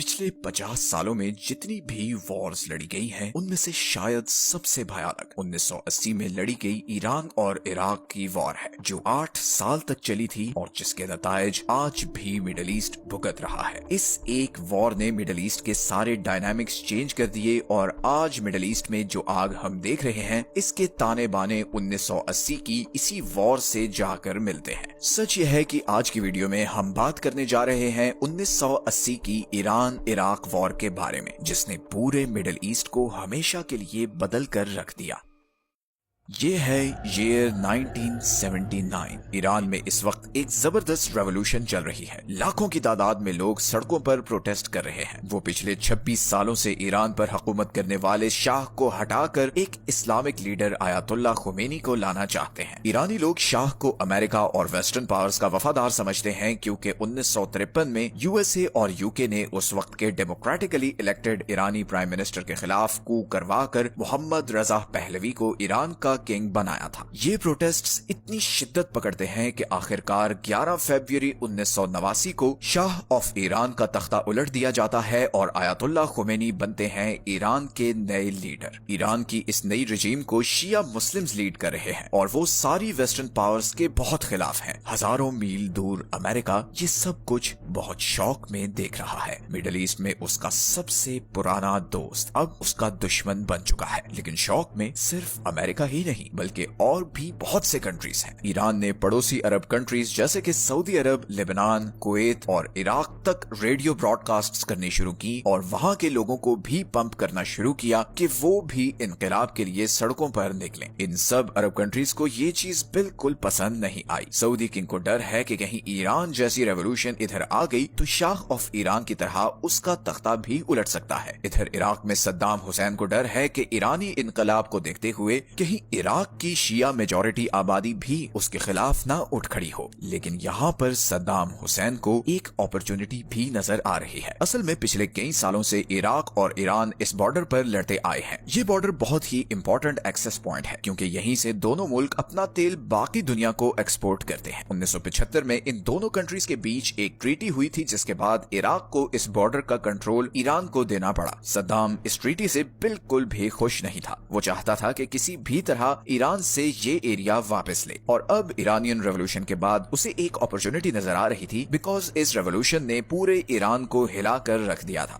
पिछले 50 सालों में जितनी भी वॉर्स लड़ी गई हैं, उनमें से शायद सबसे भयानक 1980 में लड़ी गई ईरान और इराक की वॉर है, जो 8 साल तक चली थी और जिसके नतायज आज भी मिडिल ईस्ट भुगत रहा है। इस एक वॉर ने मिडिल ईस्ट के सारे डायनामिक्स चेंज कर दिए और आज मिडिल ईस्ट में जो आग हम देख रहे हैं, इसके ताने बाने 1980 की इसी वॉर से जाकर मिलते हैं। सच यह है कि आज की वीडियो में हम बात करने जा रहे हैं 1980 की ईरान इराक वॉर के बारे में, जिसने पूरे मिडिल ईस्ट को हमेशा के लिए बदल कर रख दिया। ये है ईयर 1979। ईरान में इस वक्त एक जबरदस्त रेवोल्यूशन चल रही है। लाखों की तादाद में लोग सड़कों पर प्रोटेस्ट कर रहे हैं। वो पिछले 26 सालों से ईरान पर हुकूमत करने वाले शाह को हटाकर एक इस्लामिक लीडर आयतुल्लाह खुमैनी को लाना चाहते हैं। ईरानी लोग शाह को अमेरिका और वेस्टर्न पावर्स का वफादार समझते हैं, क्योंकि 1953 में यूएसए और यूके ने उस वक्त के डेमोक्रेटिकली इलेक्टेड ईरानी प्राइम मिनिस्टर के खिलाफ कू करवा कर मोहम्मद रजा पहलवी को ईरान का किंग बनाया था। ये प्रोटेस्ट्स इतनी शिद्दत पकड़ते हैं कि आखिरकार 11 फरवरी 1989 को शाह ऑफ ईरान का तख्ता उलट दिया जाता है और आयतुल्लाह खुमैनी बनते हैं ईरान के नए लीडर। ईरान की इस नई रजीम को शिया मुस्लिम्स लीड कर रहे हैं और वो सारी वेस्टर्न पावर्स के बहुत खिलाफ हैं। हजारों मील दूर अमेरिका ये सब कुछ बहुत शौक में देख रहा है। मिडिल ईस्ट में उसका सबसे पुराना दोस्त अब उसका दुश्मन बन चुका है। लेकिन शौक में सिर्फ अमेरिका ही नहीं बल्कि और भी बहुत से कंट्रीज हैं। ईरान ने पड़ोसी अरब कंट्रीज जैसे कि सऊदी अरब, लेबनान, कुवैत और इराक तक रेडियो ब्रॉडकास्ट्स करनी शुरू की और वहां के लोगों को भी पंप करना शुरू किया कि वो भी इनकलाब के लिए सड़कों पर निकलें। इन सब अरब कंट्रीज को ये चीज बिल्कुल पसंद नहीं आई। सऊदी किंग को डर है कि कहीं ईरान जैसी रेवोल्यूशन इधर आ गई तो शाह ऑफ ईरान की तरह उसका तख्ता भी उलट सकता है। इधर इराक में सद्दाम हुसैन को डर है कि ईरानी इनकलाब को देखते हुए कहीं इराक की शिया मेजॉरिटी आबादी भी उसके खिलाफ ना उठ खड़ी हो। लेकिन यहाँ पर सद्दाम हुसैन को एक अपॉर्चुनिटी भी नजर आ रही है। असल में पिछले कई सालों से इराक और ईरान इस बॉर्डर पर लड़ते आए हैं। ये बॉर्डर बहुत ही इंपॉर्टेंट एक्सेस पॉइंट है, क्योंकि यहीं से दोनों मुल्क अपना तेल बाकी दुनिया को एक्सपोर्ट करते हैं। 1975 में इन दोनों कंट्रीज के बीच एक ट्रीटी हुई थी, जिसके बाद इराक को इस बॉर्डर का कंट्रोल ईरान को देना पड़ा। सद्दाम इस ट्रीटी से बिल्कुल भी खुश नहीं था। वो चाहता था कि किसी भी तरह ईरान से ये एरिया वापस ले। और अब ईरानियन रेवोल्यूशन के बाद उसे एक अपॉर्चुनिटी नजर आ रही थी, बिकॉज इस रेवोल्यूशन ने पूरे ईरान को हिला कर रख दिया था।